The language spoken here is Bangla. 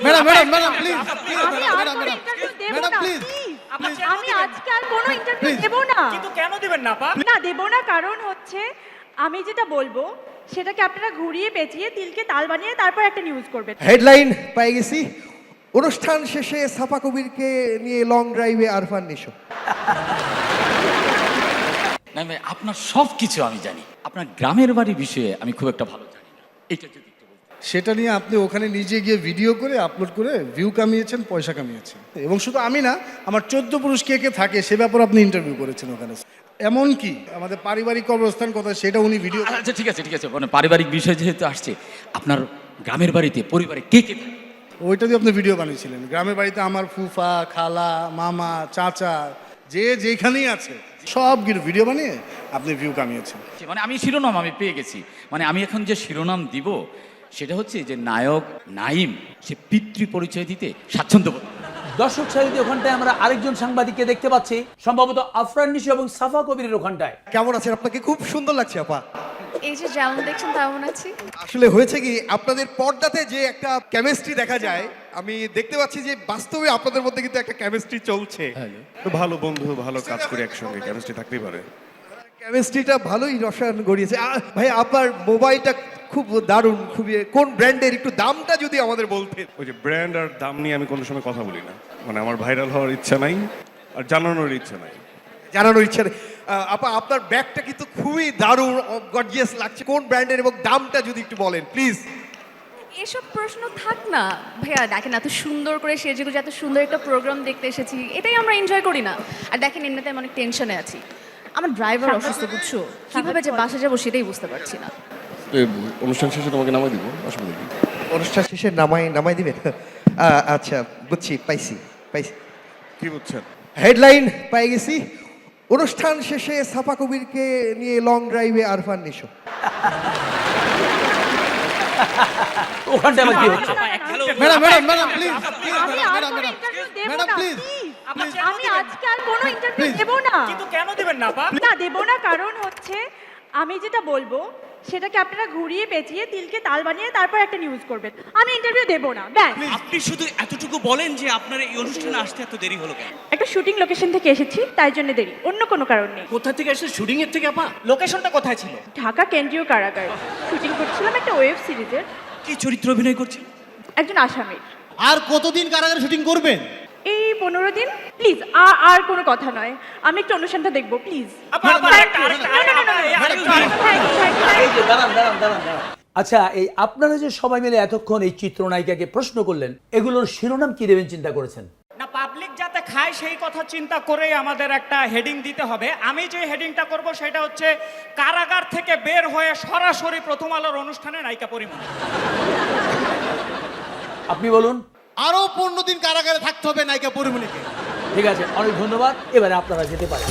ম্যাডাম ম্যাডাম ম্যাডাম প্লিজ আমি আর কোনো ইন্টারভিউ দেব ম্যাডাম না প্লিজ প্লিজ আমি আজকে আর কোনো ইন্টারভিউ দেব না কিন্তু কেন দিবেন না আপা? না দেব না কারণ হচ্ছে আমি যেটা বলবো সেটাকে আপনারা ঘুরিয়ে পেঁচিয়ে তিলকে তাল বানিয়ে তারপর একটা নিউজ করবেন। হেডলাইন পেয়ে গেছি, অনুষ্ঠান শেষে সাফা কবিরকে নিয়ে লং ড্রাইভে আরফান নিশো। না ভাই, আপনার সব কিছু আমি জানি, আপনার গ্রামের বাড়ি বিষয়ে আমি খুব একটা ভালো জানি না। এটা যদি একটু বলতেন। সেটা নিয়ে আপনি ওখানে নিজে গিয়ে ভিডিও করে আপলোড করে ভিউ কামিয়েছেন, পয়সা কামিয়েছেন। এবং শুধু আমি না, আমার 14 পুরুষ কে কে থাকে সে ব্যাপারে আপনি ইন্টারভিউ করেছেন ওখানে। এমন কি আমাদের পারিবারিক অবস্থান কথা সেটা উনি ভিডিও। আচ্ছা ঠিক আছে ঠিক আছে, মানে পারিবারিক বিষয় যেহেতু আসছে, আপনার গ্রামের বাড়িতে পরিবারে কে কে থাকে? ওইটা দিয়ে আপনি ভিডিও বানিয়েছিলেন। গ্রামের বাড়িতে আমার ফুফা, খালা, মামা, চাচা যে যেখানেই আছে সব ভিডিও বানিয়ে আপনি ভিউ কামিয়েছেন। মানে আমি শিরোনাম আমি পেয়ে গেছি, মানে আমি এখন যে শিরোনাম দিব সেটা হচ্ছে যে নায়ক নাইম সে পিতৃ পরিচয় দিতে স্বাচ্ছন্দ্য বোধ করে। দর্শক সারিতে ওখানটায় আমরা আরেকজন সাংবাদিককে দেখতে পাচ্ছি, সম্ভবত আফরান নিশো এবং সাফা কবিরের ওখানটায়। কেমন আছেন? আপনাকে খুব সুন্দর লাগছে আপা। এই যে যেমন দেখছেন তেমন আছি। আসলে হয়েছে কি, আপনাদের পর্দাতে যে একটা কেমিস্ট্রি দেখা যায়, আমি দেখতে পাচ্ছি যে বাস্তবে আপনাদের মধ্যে কিন্তু একটা কেমিস্ট্রি চলছে। তো ভালো বন্ধু, ভালো কাজ করে একসঙ্গে, কেমিস্ট্রি থাকতেই পারে। কেমিস্ট্রিটা ভালোই রসায়ন গড়িয়েছে। ভাই আপনার মোবাইলটা খুব দারুণ, খুবই কোন ব্র্যান্ডের, একটু দামটা যদি আমাদের বলতেন। ওই যে ব্র্যান্ড আর দাম নিয়ে আমি কোনো সময় কথা বলি না, মানে আমার ভাইরাল হওয়ার ইচ্ছা নাই আর জানানোর ইচ্ছা নাই। জানানোর ইচ্ছা নেই। আপা আপনার ব্যাগটা কিন্তু খুবই দারুণ, গর্জিয়াস লাগছে। কোন ব্র্যান্ডের এবং দামটা যদি একটু বলেন প্লিজ। এসব প্রশ্ন থাক না ভাইয়া, দেখেন এত সুন্দর করে সেজেগুজে এত সুন্দর একটা প্রোগ্রাম দেখতে এসেছি, এটাই আমরা এনজয় করি না? আর দেখেন এমনিতে আমি অনেক টেনশনে আছি, আমার ড্রাইভার অসুস্থ, বুঝছো? কিভাবে যে বাসা যাবো সেটাই বুঝতে পারছি না। অনুষ্ঠান শেষে তোমাকে নামাই দিব, অসুবিধা কি? অনুষ্ঠান শেষে নামাই দিবেন? আচ্ছা বুঝছি, পাইছি। কি বুঝছেন? হেডলাইন পেয়ে গেছি, অনুষ্ঠান শেষে সাফা কবিরকে নিয়ে লং ড্রাইভে আরফান নিশো। ওখানটায় আবার কি হচ্ছে? ম্যাডাম ম্যাডাম ম্যাডাম প্লিজ আমি আর কোনো ইন্টারভিউ দেব না প্লিজ প্লিজ আমি আজকে আর কোনো ইন্টারভিউ দেব না কিন্তু কেন দিবেন না আপা? না দেব না কারণ হচ্ছে আমি যেটা বলবো সেটাকে আপনারা ঘুরিয়ে পেঁচিয়ে তিলকে তাল বানিয়ে তারপর একটা নিউজ করবেন। আমি ইন্টারভিউ দেব না, ব্যাস। আপনি শুধু এতটুকু বলেন যে আপনার এই অনুষ্ঠানে আসতে এত দেরি হলো কেন? একটা শুটিং লোকেশন থেকে এসেছি তাই জন্য দেরি, অন্য কোনো কারণ নেই। কোথা থেকে এসে শুটিং এর থেকে আপা? লোকেশনটা কোথায় ছিল? ঢাকা কেন্দ্রীয় কারাগার শুটিং করছিলাম একটা ওয়েব সিরিজের, কি চরিত্র অভিনয় করছেন? একজন আসামির। আর কতদিন কারাগারে শুটিং করবেন? এই 15 দিন। প্লিজ আর কোনো কথা নয়, আমি একটু অনুষ্ঠানটা দেখবো প্লিজ। আপা আপা আরেকটা এই যে দাঁড়ান দাঁড়ান দাঁড়ান দাঁড়ান। আচ্ছা, এই আপনারা যে সবাই মিলে এতক্ষণ এই চিত্রনায়িকাকে প্রশ্ন করলেন, এগুলোর শিরোনাম কি দেবেন চিন্তা করেছেন? না, পাবলিক যাতে খায় সেই কথা চিন্তা করেই আমাদের একটা হেডিং দিতে হবে। আমি যে হেডিংটা করব সেটা হচ্ছে কারাগার থেকে বের হয়ে সরাসরি প্রথম আলোর অনুষ্ঠানে নায়িকা পরিমণি। আপনি বলুন। আরো 15 দিন কারাগারে থাকতে হবে নায়িকা পরিমণিকে। ঠিক আছে, অনেক ধন্যবাদ। এবারে আপনারা যেতে পারেন।